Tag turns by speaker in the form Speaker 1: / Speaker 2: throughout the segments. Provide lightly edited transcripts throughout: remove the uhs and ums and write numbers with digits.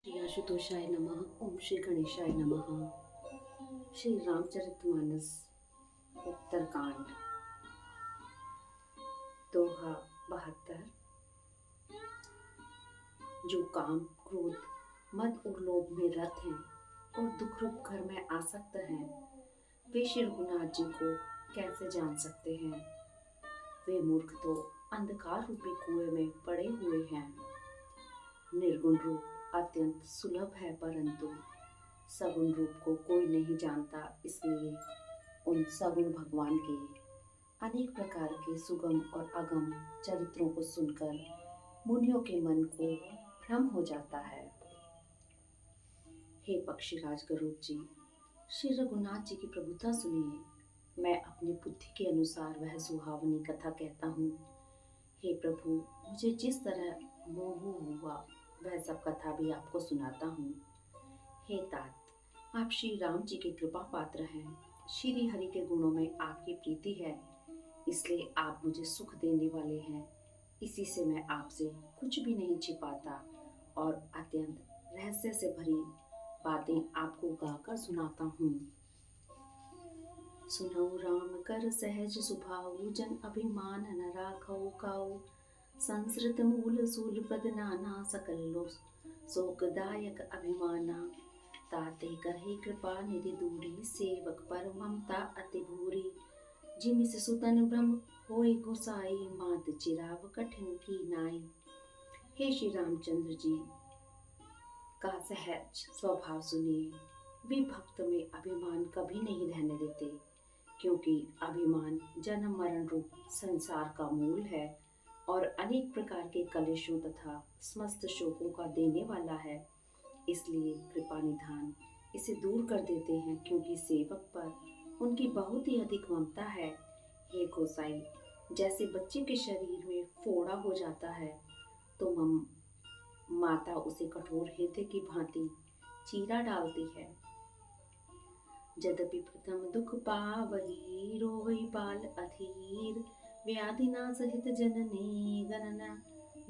Speaker 1: श्री आशुतोषाय नमः। ओम श्री गणेशाय नमः। श्री रामचरितमानस उत्तरकांड दोहा 72। जो काम, क्रोध, मद और लोभ में रत हैं और दुख रूप घर में आसक्त हैं, वे श्री रघुनाथ जी को कैसे जान सकते हैं। वे मूर्ख तो अंधकार रूपी कुएं में पड़े हुए हैं। निर्गुण रूप अत्यंत सुलभ है, परंतु सगुण रूप को कोई नहीं जानता। इसलिए उन सगुण भगवान के अनेक प्रकार के सुगम और अगम चरित्रों को सुनकर मुनियों के मन को भ्रम हो जाता है। हे पक्षीराज गरुड़ जी, श्री रघुनाथ जी की प्रभुता सुनिए। मैं अपनी बुद्धि के अनुसार वह सुहावनी कथा कहता हूँ। हे प्रभु, मुझे जिस तरह मोह हुआ वह सब कथा भी आपको सुनाता हूँ। हे तात, आप श्री राम जी के कृपा पात्र हैं। श्री हरि के गुणों में आपकी प्रीति है, इसलिए आप मुझे सुख देने वाले हैं। इसी से मैं आपसे कुछ भी नहीं छिपाता और अत्यंत रहस्य से भरी बातें आपको गाकर सुनाता हूँ। सुनौ राम कर सहज सुभाऊ, जन अभिमान न राखौ काऊ। संस्कृत मूल सूल पद नाना, सकल शोकदायक अभिमाना। ताते करहि कृपा निधि दूरी, सेवक पर ममता अति भूरी। जिमिस सुतन ब्रह्म होय गोसाई, मात चिराव कठिन की नाई। हे श्री रामचंद्र जी का सहज स्वभाव सुनिए। वे भक्त में अभिमान कभी नहीं रहने देते, क्योंकि अभिमान जन्म मरण रूप संसार का मूल है और अनेक प्रकार के कलेशों तथा समस्त शोकों का देने वाला है। इसलिए कृपा निधान इसे दूर कर देते हैं, क्योंकि सेवक पर उनकी बहुत ही अधिक ममता है। हे गोसाई, जैसे बच्चे के शरीर में फोड़ा हो जाता है तो माता उसे कठोर हृदय की भांति चीरा डालती है। यद्यपि प्रथम दुख पावही, रोवई बाल अधीर। व्याधि ना सहित जननी, गणना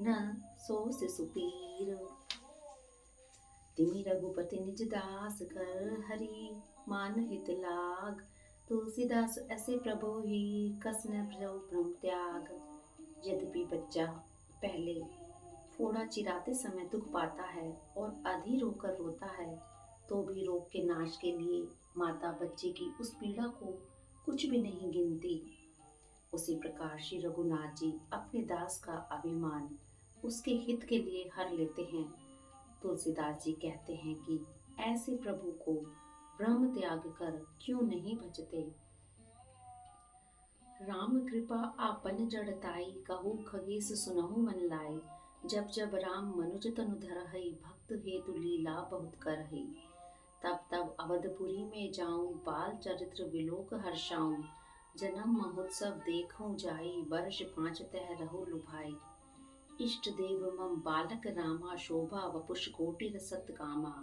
Speaker 1: न सो से सुपीर। तिमि रघुपति निज दास, कर हरि मान हित लाग। तुलसीदास ऐसे प्रभु ही, कस न भ्रम त्याग। यद्यपि बच्चा पहले फोड़ा चिराते समय दुख पाता है और अधीर होकर रोता है, तो भी रोग के नाश के लिए माता बच्चे की उस पीड़ा को कुछ भी नहीं गिनती। उसी प्रकार श्री रघुनाथ जी अपने दास का अभिमान उसके हित के लिए हर लेते हैं। तुलसीदास जी कहते हैं कि ऐसे प्रभु को ब्रह्म त्याग कर क्यों नहीं भजते। राम कृपा आपन जड़ताई, कहू खगेश सुनहु मन लाई। जब जब राम मनुज तनु धरहि, भक्त हेतु लीला बहुत करहि। तब तब अवधपुरी में जाऊं, बाल चरित्र विलोक हर्षाऊं। जन्म महोत्सव देखूं जाई, वर्ष 5 तह रहु लुभाई। इष्ट देव मम बालक रामा, शोभा वपुष कोटि रसत कामा।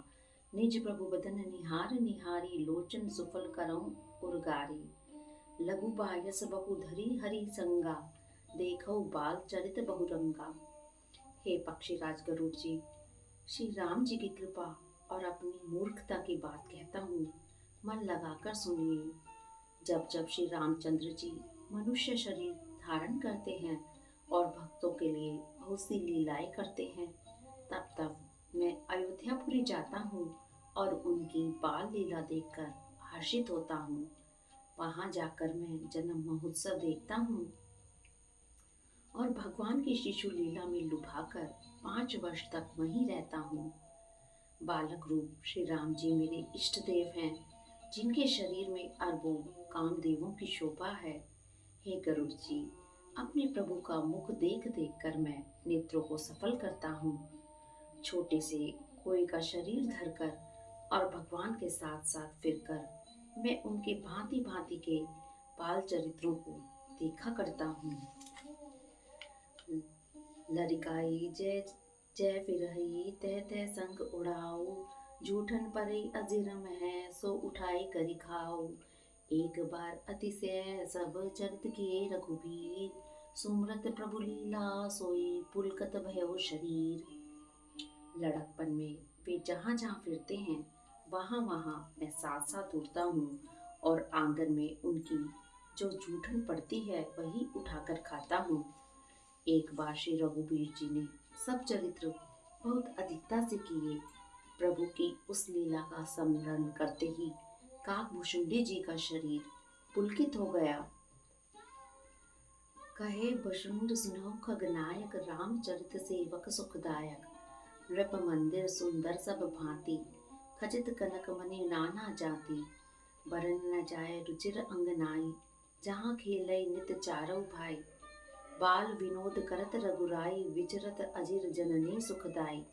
Speaker 1: निज प्रभु बदन निहार निहारी, लोचन सुफल करऊं उर्गारी। लघु बायस बहु धरी हरि संगा, देखो बाल चरित बहुरंगा। हे पक्षीराज गरुड़ जी, श्री राम जी की कृपा और अपनी मूर्खता की बात कहता हूँ, मन लगाकर सुनिए। जब जब श्री रामचंद्र जी मनुष्य शरीर धारण करते हैं और भक्तों के लिए बहुत सी लीलाएं करते हैं, तब तब मैं अयोध्यापुरी जाता हूँ और उनकी बाल लीला देखकर हर्षित होता हूँ। वहां जाकर मैं जन्म महोत्सव देखता हूँ और भगवान की शिशु लीला में लुभाकर 5 वर्ष तक वहीं रहता हूँ। बालक रूप श्री राम जी मेरे इष्ट देव हैं, जिनके शरीर में अरबों कामदेवों की शोभा है। हे गरुड़ जी, अपने प्रभु का मुख देख देख कर मैं नेत्रों को सफल करता हूँ। छोटे से कोई का शरीर धरकर और भगवान के साथ साथ फिरकर मैं उनके भांति भांति के बाल चरित्रों को देखा करता हूँ। लरिकाई जय जय फिरहि, तह तह संग उड़ाऊ। जूठन परे अजिर मह, सो उठाई करि खाऊ। एक बार अतिशय सब चरित किए रघुबीर। सुमरत प्रभु लीला सोई, पुलकत भयो शरीर। लड़कपन में वे जहाँ जहाँ फिरते हैं वहाँ वहाँ मैं साथ साथ उड़ता हूँ और आंगन में उनकी जो जूठन पड़ती है वही उठाकर खाता हूँ। एक बार श्री रघुवीर जी ने सब चरित्र बहुत अधिकता से किए। प्रभु की उस लीला का स्मरण करते ही काकभूषुंडी जी का शरीर पुलकित हो गया। कहे भुषुंड सुनो खगनायक, रामचरित सेवक सुखदायक। नृप मंदिर सुंदर सब भांति, खचित कनक मणि नाना जाति। बरन न जाय रुचिर अंगनाई, जहाँ खेलै नित चारौ भाई। बाल विनोद करत रघुराई, विचरत अजिर जननी सुखदाई।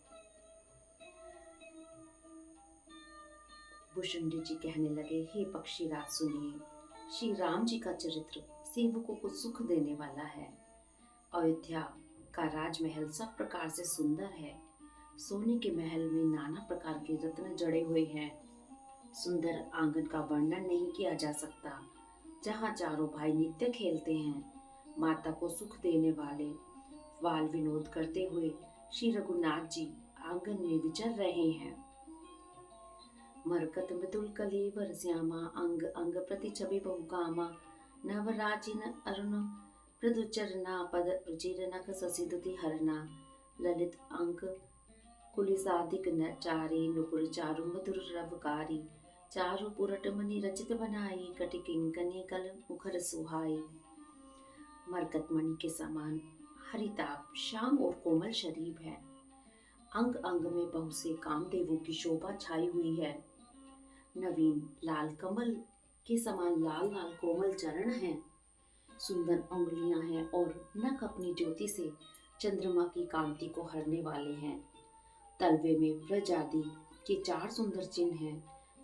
Speaker 1: भुषुंडी जी कहने लगे, हे पक्षीराज सुनिए, श्री राम जी का चरित्र सेवकों को सुख देने वाला है। अयोध्या का राजमहल सब प्रकार से सुंदर है। सोने के महल में नाना प्रकार के रत्न जड़े हुए हैं। सुंदर आंगन का वर्णन नहीं किया जा सकता, जहाँ चारों भाई नित्य खेलते हैं। माता को सुख देने वाले बाल विनोद करते हुए श्री रघुनाथ जी आंगन में विचर रहे हैं। मरकत मृदुल कलेवर श्यामा, अंग अंग प्रति छवि बहुकामा। नवराचिन अरुण मृदुचरना, पद रुचिर नख ससिदुति हरना। ललित अंक कुलिसादिक चारी, नुपुर चारु मधुर रवकारी। चारु पुरट मणि रचित बनाई, कटि किंकनी कल मुखर सुहाई। मरकत मणि के समान हरिताभ श्याम और कोमल शरीर है। अंग अंग में बहुत से कामदेवों की शोभा छाई हुई है। नवीन लाल कमल के समान लाल लाल कोमल चरण हैं। सुंदर उंगलियां हैं और नख अपनी ज्योति से चंद्रमा की कांति को हरने वाले हैं। तलवे में व्रज आदि के 4 सुंदर चिन्ह हैं।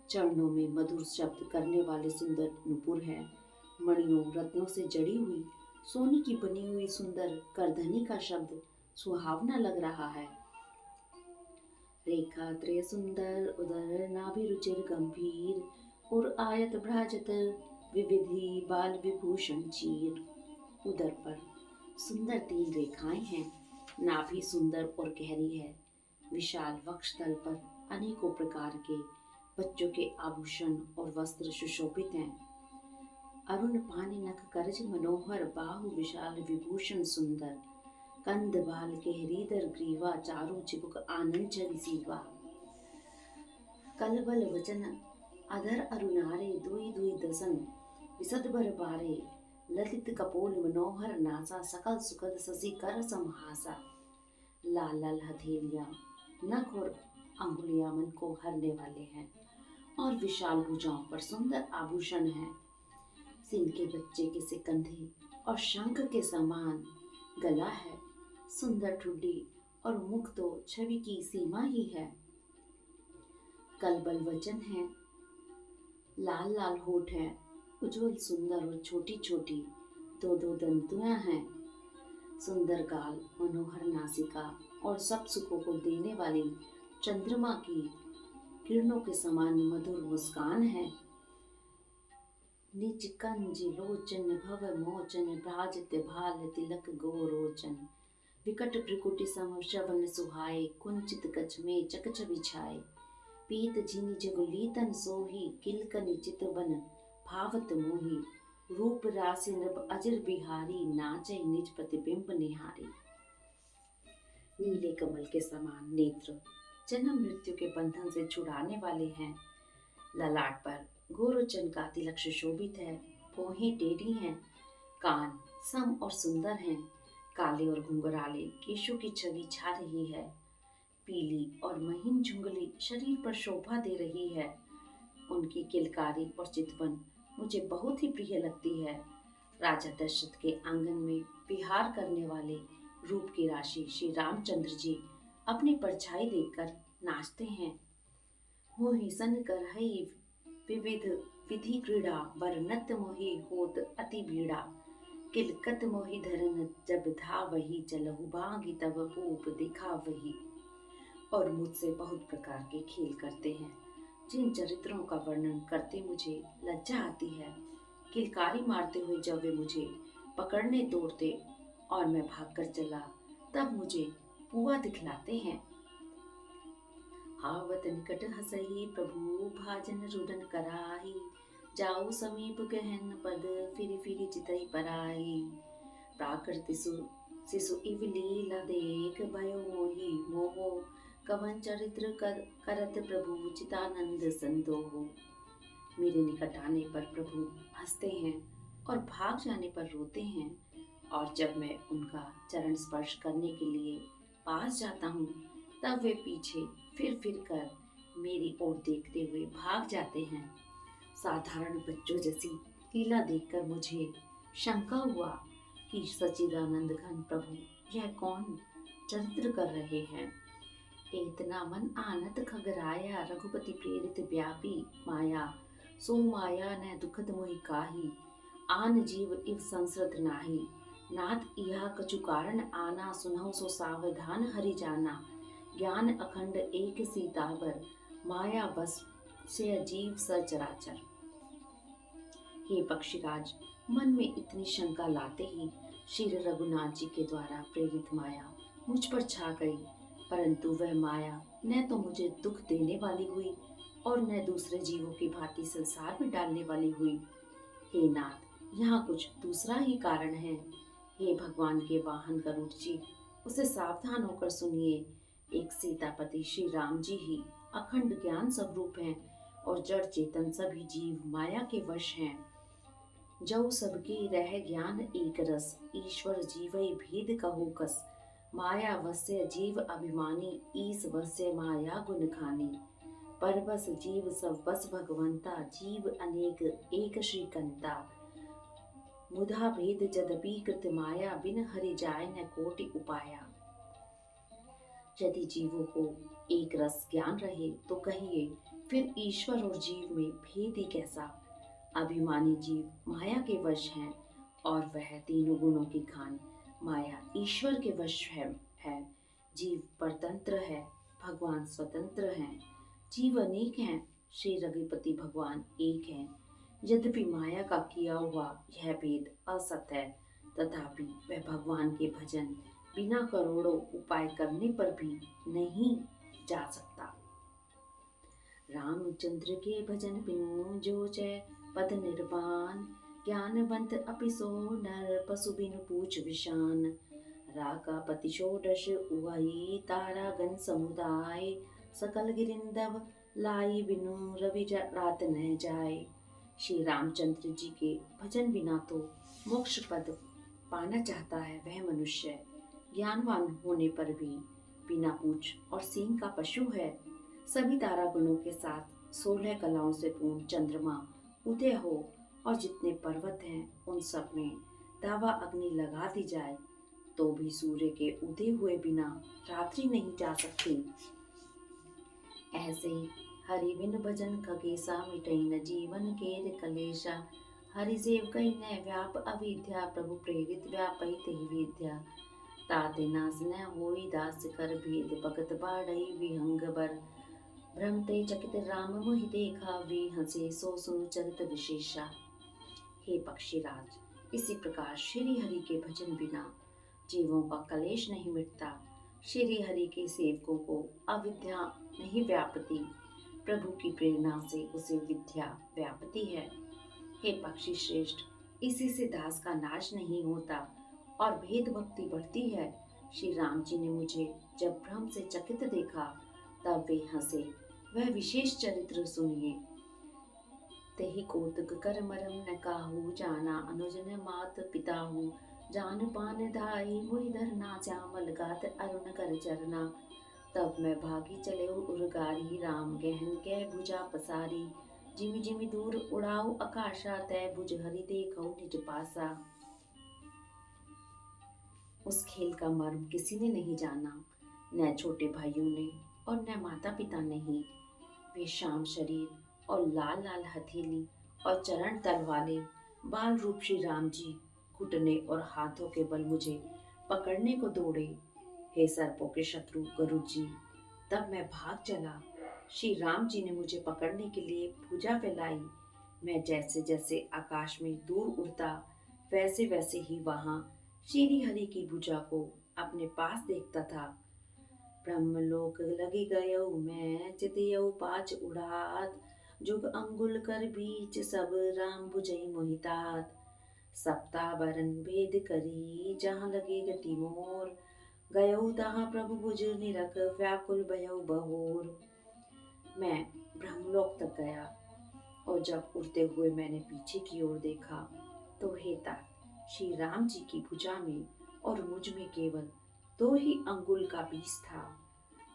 Speaker 1: चरणों में मधुर शब्द करने वाले सुंदर नुपुर हैं। मणियों रत्नों से जड़ी हुई सोने की बनी हुई सुंदर करधनी का शब्द सुहावना लग रहा है। रेखा त्रय सुंदर, उदर नाभि रुचिर गंभीर। और आयत भ्राजत विविधि, बाल विभूषण चीर। उदर पर सुंदर 3 रेखाएं हैं। नाभि सुंदर और गहरी है। विशाल वक्षस्थल पर अनेकों प्रकार के बच्चों के आभूषण और वस्त्र सुशोभित हैं। अरुण पानी नख करज मनोहर, बाहु विशाल विभूषण सुंदर। कंद बाल के हृदर ग्रीवा, चारु चिबुक आनंद छवि सीवा। कलबल वचन अधर अरुणारे, दुई दुई दसन विसद बर बारे। ललित कपोल मनोहर नासा, सकल सुखद ससी कर समहासा। लाल लाल हथेलियां, नख और अंगुलियां मन को हरने वाले हैं और विशाल भुजाओं पर सुंदर आभूषण हैं। सिंह के बच्चे के से कंधे और शंख के समान गला है। सुंदर ठुड्डी और मुख तो छवि की सीमा ही है। कलबल वचन है, लाल लाल होठ है, उज्जवल सुंदर और छोटी छोटी 2-2 दंतियां हैं। सुंदर गाल, मनोहर नासिका और सब सुखों को देने वाली चंद्रमा की किरणों के समान मधुर मुस्कान है। निज कंज लोचन भव मोचन, भ्राजित भाल तिलक गोरोचन। विकट त्रिकुटी सम श्रवण सुहाए, कुंचित कछ में चकच बिछाए। पीत झिनि जगुलीतन सोही, किलकनि चितवन भावत मोही। रूप रासि नृप अजिर बिहारी, नाचै निज प्रतिबिंब निहारी। नीले कमल के समान नेत्र जन्म मृत्यु के बंधन से छुड़ाने वाले हैं। ललाट पर गोरोचन का तिलक सुशोभित है। भौहें टेढ़ी हैं। कान सम और सुंदर हैं। काले और घुंघराले केशों की छवि छा रही है। पीली और महीन झुंगली शरीर पर शोभा दे रही है। उनकी किलकारी और चितवन मुझे बहुत ही प्रिय लगती है। राजा दशरथ के आंगन में विहार करने वाले रूप की राशि श्री रामचंद्र जी अपनी परछाई देखकर नाचते हैं। मोहि सन कर हई विविध विधि क्रीड़ा, बरनत मोहि होत अति बीड़ा। किलकत मोहि धरन जब धावहि, चलहु भागी तब पूप दिखावहि। और मुझसे बहुत प्रकार के खेल करते हैं, जिन चरित्रों का वर्णन करते मुझे लज्जा आती है। किलकारी मारते हुए जब वे मुझे पकड़ने दौड़ते और मैं भागकर चला, तब मुझे पुआ दिखलाते हैं। आवत निकट हसहि प्रभु भाजन रुदन कराही। जाऊ समीप गहन पद फिरि फिरि चितई पराई। प्राकृति शिशु इव लीला देख भयो मोहि मोहो। कवन चरित्र करत प्रभु चितानंद संतोहो। मेरे निकट आने पर प्रभु हंसते हैं और भाग जाने पर रोते हैं, और जब मैं उनका चरण स्पर्श करने के लिए पास जाता हूँ तब वे पीछे फिर कर मेरी ओर देखते हुए भाग जाते हैं। साधारण बच्चों जैसी लीला देखकर मुझे शंका हुआ कि सच्चिदानंद घन प्रभु यह कौन चरित्र कर रहे हैं। इतना मन आनत खगराया रघुपति प्रेरित व्यापी माया। सो माया न दुखद मोहि काही। आन जीव इव संसृत नाही। नाथ इहा कछु कारण आना सुनहु सो सावधान हरि जाना। ज्ञान अखंड एक सीतावर माया बस से जीव सचराचर। हे पक्षीराज, मन में इतनी शंका लाते ही श्री रघुनाथ जी के द्वारा प्रेरित माया मुझ पर छा गई, परंतु वह माया न तो मुझे दुख देने वाली हुई और न दूसरे जीवों की भांति संसार में डालने वाली हुई। हे नाथ, यहाँ कुछ दूसरा ही कारण है। हे भगवान के वाहन गरुड़ जी, उसे सावधान होकर सुनिए। एक सीतापति श्री राम जी ही अखंड ज्ञान स्वरूप हैं और जड़ चेतन सभी जीव माया के वश हैं। जौ सबकी रह ज्ञान एक रस, ईश्वर जीवई भेद कहो कस। माया वस्य जीव अभिमानी, ईस वस्य माया गुण खानी। परबस जीव सब बस भगवंता, जीव अनेक एक श्रीकंता। मुधा भेद जदपि कृत माया, बिन हरि जाय न कोटि उपाया। यदि जीवों को एक रस ज्ञान रहे तो कहिए फिर ईश्वर और जीव में भेद ही कैसा। अभिमानी जीव माया के वश हैं और वह तीनों गुणों की खान माया ईश्वर के वश है। जीव परतंत्र है, भगवान स्वतंत्र हैं। जीव अनेक हैं, श्री रघुपति भगवान एक हैं। यद्यपि माया का किया हुआ यह भेद असत है, तथापि वह भगवान के भजन बिना करोड़ों उपाय करने पर भी नहीं जा सकता। रामचंद्र के भजन बिनु जो जय पद निर्वाण। ज्ञानवंत अपि सो नर, पशु बिनु पूछ विशान। राका पति षोडश उवई, तारा गण समुदाय। सकल गिरिंदव लाई, बिनु रवि रात न जाए। श्री रामचंद्र जी के भजन बिना तो मोक्ष पद पाना चाहता है वह मनुष्य ज्ञानवान होने पर भी बिना पूछ और सींग का पशु है। सभी तारागणों के साथ 16 कलाओं से पूर्ण चंद्रमा उदय हो और जितने पर्वत हैं उन सब में दावा अग्नि लगा दी जाए तो भी सूर्य के उदय हुए बिना रात्रि नहीं जा सकती। ऐसे हरि बिन भजन खगेसा, मिटई न जीवन केर कलेशा। हरि सेव कई न व्याप अविद्या, प्रभु प्रेरित व्यापई तेहि विद्या। ताते नास न होई दास कर भेद, भगत बाढ़ई विहंग बर। भ्रमते चकित राम मोहि देखा, वे हंसे सो सुनु चरित विशेषा। हे पक्षीराज, इसी प्रकार श्री हरि के भजन बिना जीवों का कलेश नहीं मिटता। श्री हरि के सेवकों को अविद्या नहीं व्यापती, प्रभु की प्रेरणा से उसे विद्या व्यापती है। हे पक्षी श्रेष्ठ, इसी से दास का नाश नहीं होता और भेद भक्ति बढ़ती है। श्री राम जी ने मुझे जब भ्रम से चकित देखा तब वे हंसे। वह विशेष चरित्र सुनिए। तेहि कौतुक कर मरम न काहू, जाना अनुज न मात पिताहू। जान पान धाई मोहि धरना, श्यामल गात अरुण कर चरना। तब मैं भागी चले उर्गारी, राम गहन कै भुजा पसारी। जिमि जिमि दूर उड़ाऊ आकाशा, तै भुज हरि देखौ निज पासा। उस खेल का मर्म किसी ने नहीं जाना, न छोटे भाइयों ने और न माता पिता ने ही। वे श्याम शरीर और लाल लाल हथेली और चरण तल वाले बाल रूप श्री राम जी घुटने और हाथों के बल मुझे पकड़ने को दौड़े। हे सर्पों के शत्रु गरुड़ जी, तब मैं भाग चला। श्री राम जी ने मुझे पकड़ने के लिए भुजा फैलाई। मैं जैसे जैसे आकाश में दूर उड़ता वैसे वैसे ही वहां श्री हरि की भुजा को अपने पास देखता था। ब्रह्मलोक लगी गयो मैं चितयौ पाछ उड़ात जुग अंगुल कर बीच सब राम बुझई मोहितात सप्ता बरन भेद करी जहाँ लगे गति मोर गयो तहाँ प्रभु बुझ निरख व्याकुल भयो बहोर। मैं ब्रह्मलोक तक गया और जब उड़ते हुए मैंने पीछे की ओर देखा तो हे तात श्री राम जी की भुजा में और मुझ में केवल 2 ही अंगुल का बीच था।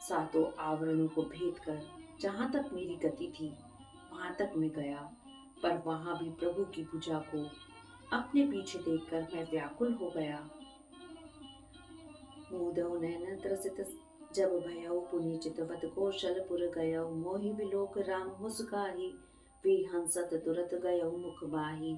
Speaker 1: सातों आवरणों को भेद कर जहां तक मेरी गति थी वहां तक मैं गया, पर वहां भी प्रभु की भुजा को अपने पीछे देखकर मैं व्याकुल हो गया। मूदौ नयन त्रसित जब भयउ पुनि चितवत कौशलपुर गयौ मोहि विलोक राम मुस्काहि विहंसत तुरत गयौ मुख बाहि।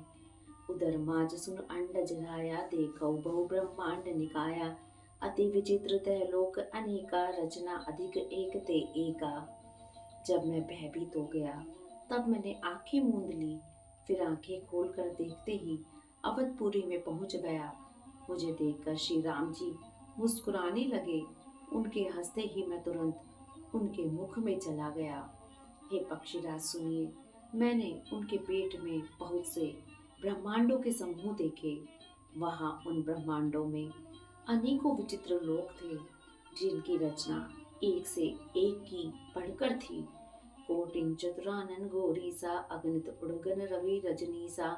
Speaker 1: उदर माज सुन अंडज लाया देखौ बहु ब्रह्मांड निकाया अति विचित्र तह लोक अनेका रचना अधिक एक ते एका। जब मैं भयभीत हो गया तब मैंने आंखें मूंद ली, फिर आंखें खोलकर देखते ही अवधपुरी में पहुंच गया। मुझे देखकर श्री राम जी मुस्कुराने लगे। उनके हंसते ही मैं तुरंत उनके मुख में चला गया। हे पक्षीराज सुनिए, मैंने उनके पेट में बहुत से ब्रह्मांडों के समूह देखे। वहां उन ब्रह्मांडों में अनेकों विचित्र लोक थे जिनकी रचना एक से एक की बढ़कर थी। कोटिन चतुरानन गौरी सा अगणित उड़गन रवि रजनी सा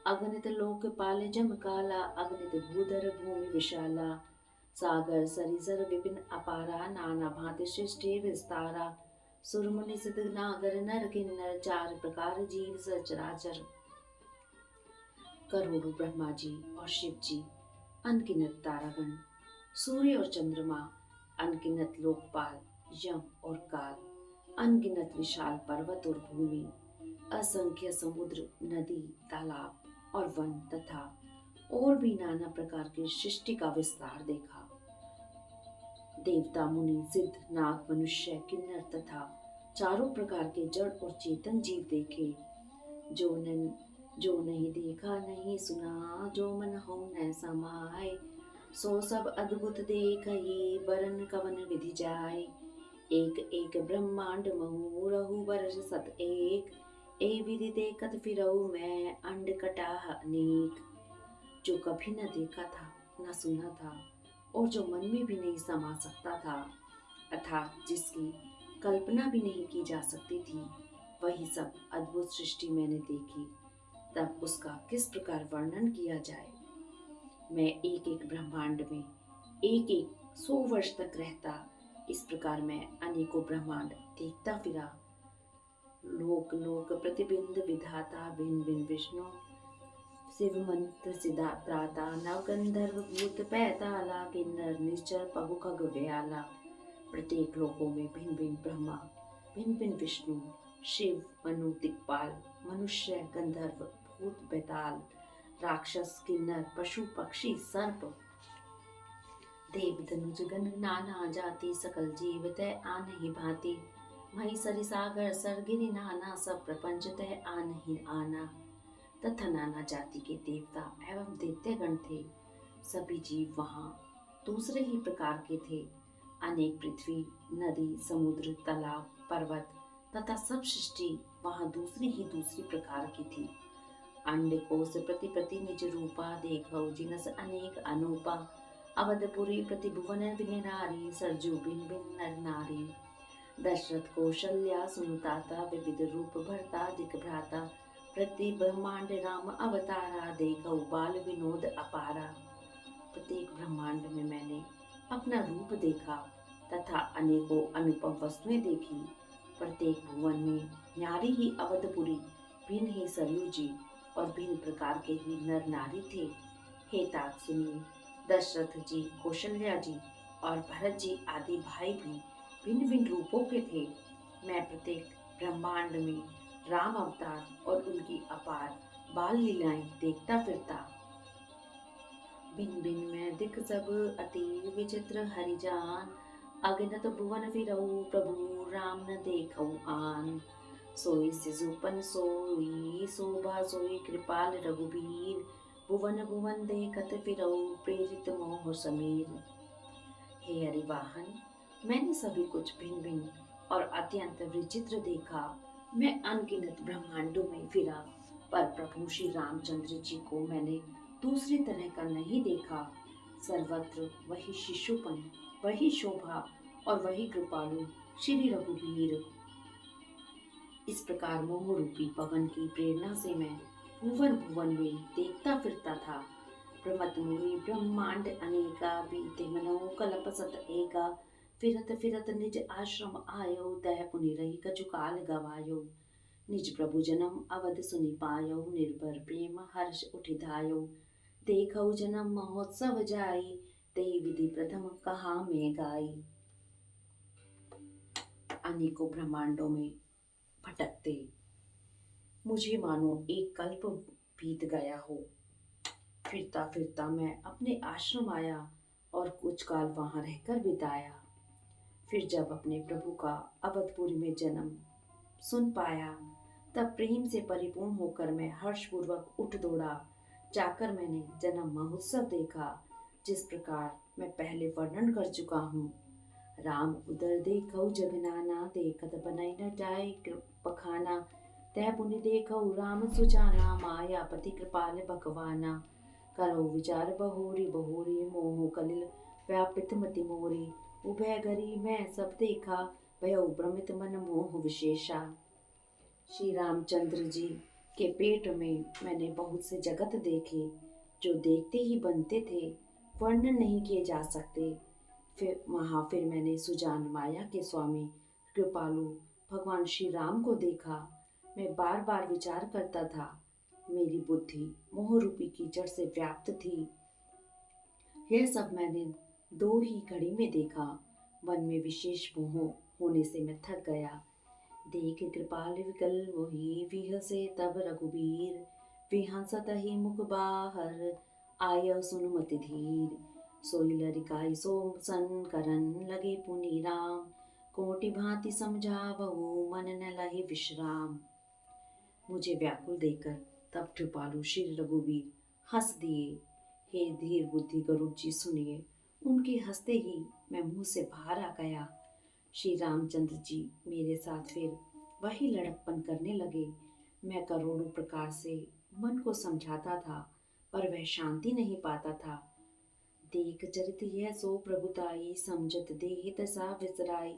Speaker 1: अगणित लोकपाल जम काला अगणित भूधर भूमि विशाला सागर सरिसर विपिन अपारा नाना भांति सृष्टि विस्तारा सुरमुनि सिद्ध नागर नर किन्नर चार प्रकार जीव सचराचर। करोड़ों ब्रह्मा जी और शिव जी, अनगिनत तारागण, सूर्य और चंद्रमा, अनगिनत लोकपाल यम और काल, अनगिनत विशाल पर्वत और भूमि, असंख्य समुद्र नदी तालाब और वन तथा और भी नाना प्रकार की सृष्टि का विस्तार देखा। देवता मुनि सिद्ध नाग मनुष्य किन्नर तथा चारों प्रकार के जड़ और चेतन जीव देखे। जो नहीं देखा नहीं सुना जो मन हो न समाए सो सब अद्भुत देख ही बरन कवन विधि जाए। एक एक ब्रह्मांड महु रहु बरस सत एक ए विधि देखत फिरऊ मैं अंड कटाह अनेक। जो कभी न देखा था न सुना था और जो मन में भी नहीं समा सकता था अर्थात जिसकी कल्पना भी नहीं की जा सकती थी, वही सब अद्भुत सृष्टि मैंने देखी। तब उसका किस प्रकार वर्णन किया जाए। मैं एक एक ब्रह्मांड में एक एक 100 वर्ष तक रहता। इस प्रकार मैं अनेकों ब्रह्मांड देखता फिरा। लोक लोक प्रतिबिंब विधाता भिन्न भिन्न विष्णु शिव मंत्र सिद्धा त्राता नवगंधर्व भूत पैताला किन्नर निश्चर पगु खग व्याला। प्रत्येक लोकों में भिन्न भिन्न ब्रह्मा, भिन्न भिन्न विष्णु, शिव, मनु, दिक्पाल, मनुष्य, गंधर्व, भूत, बेताल, राक्षस, किन्नर, पशु, पक्षी, सर्प, देव, धनुज, गण, नाना जाति सकल जीव तय आन ही भांति। मही सरि सागर सरगिरि नाना सब प्रपंच तय आन ही आना। तथा नाना जाति के देवता एवं दैत्यगण थे। सभी जीव वहाँ दूसरे ही प्रकार के थे। अनेक पृथ्वी, नदी, समुद्र, तालाब, पर्वत तथा सब सृष्टि वहाँ दूसरी ही दूसरी प्रकार की थी। अंड कोश प्रति प्रति निज रूपा देखो जिनस अनेक अनूपा। अवधपुरी प्रति भुवन विनिनारी सरजू भिन भिन नर नारी। दशरथ कौशल्या सुनुताता विविध रूप भरता दिक भ्राता। प्रति ब्रह्मांड राम अवतारा देखो बाल विनोद अपारा। प्रत्येक ब्रह्मांड में मैंने अपना रूप देखा तथा अनेकों अनुपम वस्तुएं देखी। प्रत्येक भुवन में न्यारी ही अवधपुरी, भिन्न ही सरयू जी और भिन्न प्रकार के ही नर नारी थे। हे तात सुनिए, दशरथ जी, कौशल्या जी और भरत जी आदि भाई भी भिन्न भिन्न रूपों के थे। मैं प्रत्येक ब्रह्मांड में राम अवतार और उनकी अपार बाल लीलाएं देखता फिरता। भिन्न भिन्न में दिख सब अति विचित्र हरिजान। अगणित भुवन फिरऊ प्रभु राम न देखऊ आन। सोई सिजुपन सोई शोभा सोई कृपाल रघुबीर। भुवन भुवन देखत फिरऊ प्रेरित मोह समीर। हे हरिवाहन, मैंने सभी कुछ भिन्न भिन्न और अत्यंत विचित्र देखा। मैं अनगिनत ब्रह्मांडों में फिरा, पर प्रभु श्री रामचंद्र जी को मैंने दूसरी तरह का नहीं देखा। सर्वत्र वही शिशुपन, वही शोभा और वही कृपालु श्री रघुवीर। इस प्रकार मोह रूपी पवन की प्रेरणा से मैं भुवन भुवन में देखता फिरता था। प्रमथ मुनि ब्रह्मांड अनेका, बीते मनो कल्प सत एका। फिरत फिरत निज आश्रम आयो, तह पुनि रही कछु काल गवायो। निज प्रभु जन्म अवध सुनि पायो, निर्भर प्रेम हर्ष उठि धायो। देखौ जन्म महोत्सव जाई, तेहि विधि प्रथम कहा मैं गाई। अनेकों ब्रह्मांडों में भटकते मुझे मानो एक कल्प बीत गया हो। फिरता फिरता मैं अपने आश्रम आया और कुछ काल वहां रहकर बिताया। फिर जब अपने प्रभु का अवधपुरी में जन्म सुन पाया, तब प्रेम से परिपूर्ण होकर मैं हर्षपूर्वक उठ दौड़ा। जाकर मैंने जन्म महोत्सव देखा, जिस प्रकार मैं पहले वर्णन कर चुका हूँ। राम उदर देखौ जगनाना, देखत बनई न जाय बखाना। तह पुनि देखौ राम सुजाना, मायापति कृपाल भगवाना। करो विचार बहोरी बहोरी, मोह कलिल व्यापित मति मोरी। उभय घरी मैं सब देखा, भयो भ्रमित मन मोह विशेषा। श्री रामचंद्र जी के पेट में मैंने बहुत से जगत देखे, जो देखते ही बनते थे, वर्णन नहीं किए जा सकते। फिर मैंने सुजान माया के स्वामी कृपालु भगवान श्री राम को देखा। मैं बार बार विचार करता था। मेरी बुद्धि मोह रूपी कीचड़ से व्याप्त थी। यह सब मैंने दो ही घड़ी में देखा। मन में विशेष मोह होने से मैं थक गया। देख कृपाल विकल मोहि, विहसे तब रघुबीर। विहसत ही मुख बाहर, आय सुन मति धीर। सोई लरिकाई सो सन करन, लगे पुनि राम। कोटि भांति समझावहु, मन न लहे विश्राम। मुझे व्याकुल देखकर तब कृपालु श्री रघुवीर हंस दिए। हे धीर बुद्धि गरुड़ जी सुनिए। उनके हंसते ही मैं मुंह से बाहर आ गया। श्री रामचंद्र जी मेरे साथ फिर वही लड़कपन करने लगे। मैं करोड़ों प्रकार से मन को समझाता था, पर वह शांति नहीं पाता था। देख चरित यह सो प्रभुताई, समझत देह दशा विसराई।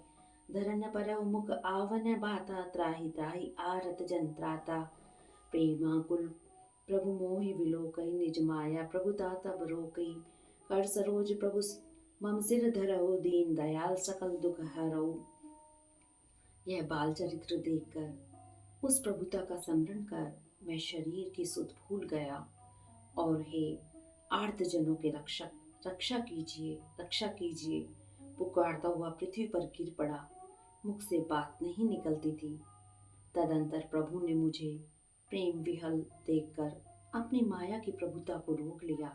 Speaker 1: धरन पर मुख आवन बाता, त्राहि त्राहि आरत जंत्राता। प्रेमाकुल प्रभु मोहि विलोकई, निज माया प्रभुता तब रोकई। कर सरोज प्रभु मम सिर धरऊ, दीन दयाल सकल दुख हरऊ। यह बाल चरित्र देखकर, उस प्रभुता का स्मरण कर मैं शरीर की सुध भूल गया। और हे आर्तजनों के रक्षक, रक्षा कीजिए, रक्षा कीजिए, पुकारता हुआ पृथ्वी पर गिर पड़ा। मुख से बात नहीं निकलती थी। तदंतर प्रभु ने मुझे प्रेम विहल देखकर अपनी माया की प्रभुता को रोक लिया।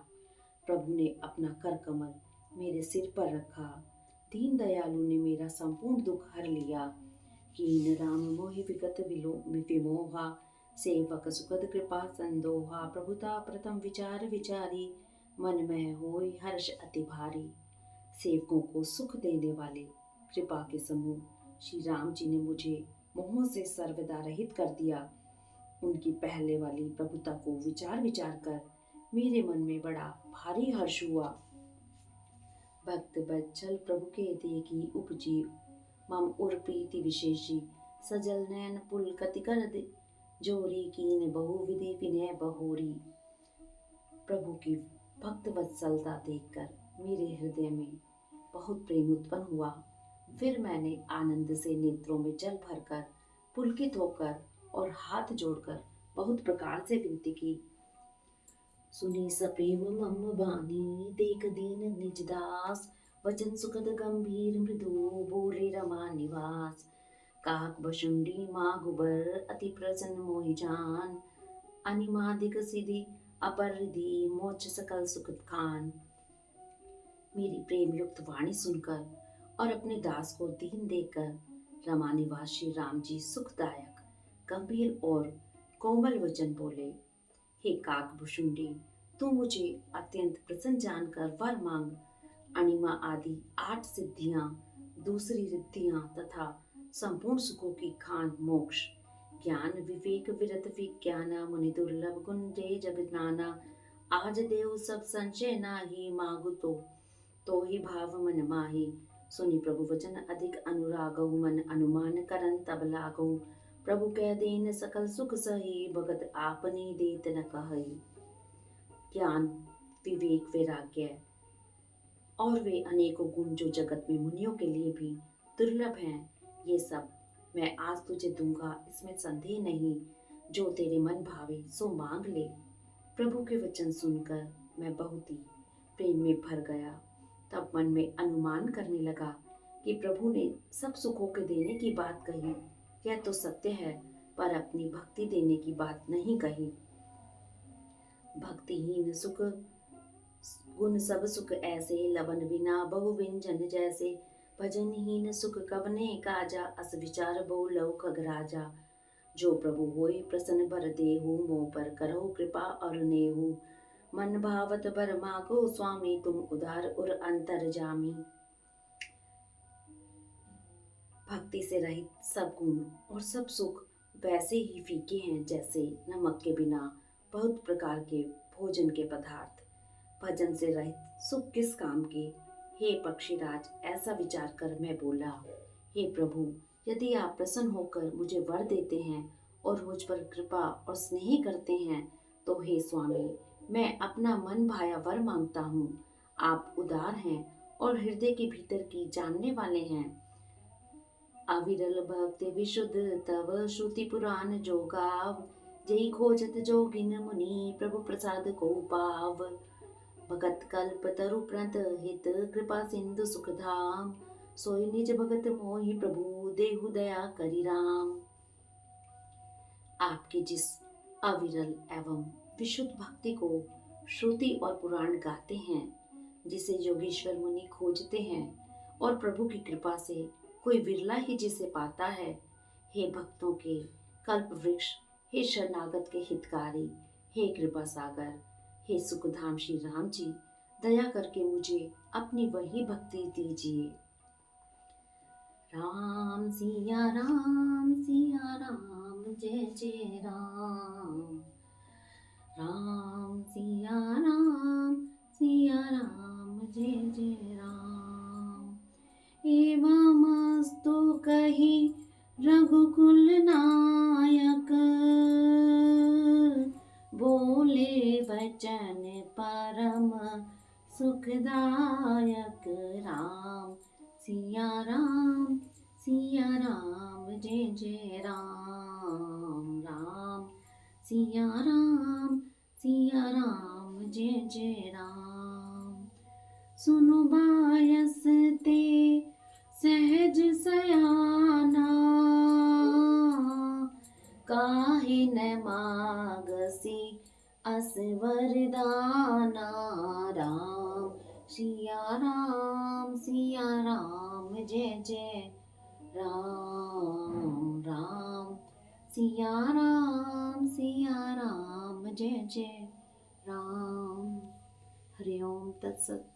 Speaker 1: प्रभु ने अपना कर कमल मेरे सिर पर रखा। दीन दयालु ने मेरा संपूर्ण दुख हर लिया। कीन राम मोहि विगत विमोहा, सेवक सुखद कृपा संदोहा। प्रभुता प्रथम विचार विचारी, मन में होई हर्ष अति भारी। सेवकों को सुख देने वाले कृपा के समूह श्री राम जी ने मुझे मोह से सर्वदा रहित कर दिया। उनकी पहले वाली प्रभुता को विचार विचार कर मेरे मन में बड़ा भारी हर्ष हुआ। भक्त बच्चल प्रभु के देखी उपजी, मम उर प्रीति विशेषी। सजल नैन पुल कति कर जोरी, कीन बहु विधि विनय बहोरी। प्रभु की भक्त वत्सलता देखकर मेरे हृदय में बहुत प्रेम उत्पन्न हुआ। फिर मैंने आनंद से नेत्रों में जल भरकर, पुलकित होकर और हाथ जोड़कर बहुत प्रकार से विनती की। सुनी सप्रेम मम बानी, देख दीन निज दास। वचन सुखद गंभीर मृदु, बोले रमा निवास। काक बशुंडी माँ गुबर, अति प्रसन्न मोहि जान। अनिमादिक सिद्धि अपर रिधि, मोक्ष सकल सुख खान। मेरी प्रेम युक्त वाणी सुनकर और अपने दास को दीन देखकर रमा निवास श्री राम जी सुखदायक गंभीर और कोमल वचन बोले। हे काकभुशुंडी, तू मुझे अत्यंत प्रसन्न जानकर वर मांग। अणिमा आदि 8 सिद्धियां दूसरी रिद्धियां तथा संपूर्ण सुखों की खान मोक्ष। ज्ञान विवेक विरत विज्ञाना मुनि दुर्लभ गुण जय जगनाना। आज देव सब संचय नाही मागु तो ही भाव मन माही। सुनि प्रभु वचन अधिक अनुरागौ मन अनुमान करन तब लागौ। प्रभु कह देन सकल सुख सही भगत आपनी देत न कहई। ज्ञान विवेक वैराग्य और वे अनेकों गुण जो जगत में मुनियों के लिए भी दुर्लभ हैं, ये सब मैं आज तुझे दूंगा, इसमें संदेह नहीं। जो तेरे मन भावे सो मांग ले। प्रभु के वचन सुनकर मैं बहुत ही प्रेम में भर गया। तब मन में अनुमान करने लगा कि प्रभु ने सब सुखों के देने की बात कही, यह तो सत्य है, पर अपनी भक्ति देने की बात नहीं कही। भक्तिहीन सुख गुण सब सुख ऐसे, लवन बिना बहु व्यंजन जैसे। भजनहीन सुख कवने काजा, अस विचार बहु लव खगराजा। जो प्रभु होय प्रसन्न बर देहु, मोह पर करहु कृपा और नेहु। मन भावत बर मागो स्वामी, तुम उदार और अंतर जामी। भक्ति से रहित सब गुण और सब सुख वैसे ही फीके हैं जैसे नमक के बिना बहुत प्रकार के भोजन के पदार्थ। भजन से रहित सुख किस काम के। हे पक्षीराज, ऐसा विचार कर मैं बोला, हे प्रभु, यदि आप प्रसन्न होकर मुझे वर देते हैं और मुझ पर कृपा और स्नेह करते हैं, तो हे स्वामी, मैं अपना मन भाया वर मांगता हूँ। आप उदार हैं और हृदय के भीतर की जानने वाले हैं। अविरल भक्ति विशुद्ध तव, श्रुति पुराण जो गाव। जय खोजत जोगिन मुनि, प्रभु प्रसाद को पाव। भगत कल्प तरु प्रणत हित, कृपा सिंधु सुख धाम। सोई निज भगत मोहि प्रभु, देहु दया करि राम। आपकी जिस अविरल एवं विशुद्ध भक्ति को श्रुति और पुराण गाते हैं, जिसे योगेश्वर मुनि खोजते हैं और प्रभु की कृपा से कोई विरला ही जिसे पाता है, हे भक्तों के कल्प वृक्ष, हे शरणागत के हितकारी, हे कृपा सागर, हे सुखधाम श्री राम जी, दया करके मुझे अपनी वही भक्ति दीजिए। राम सिया राम जय जय राम। राम सिया राम जय जय राम। एवमस्तु कही रघुकुल नायक, बोले वचन परम सुखदायक। राम सिया राम जय जय राम। राम सिया राम जय जय राम। सुनु बायस ते सहज सयाना, काहे न मागसी अस वरदाना। राम सिया राम जय जय राम। राम सिया राम जय जय राम। हरि ओम तत्सत।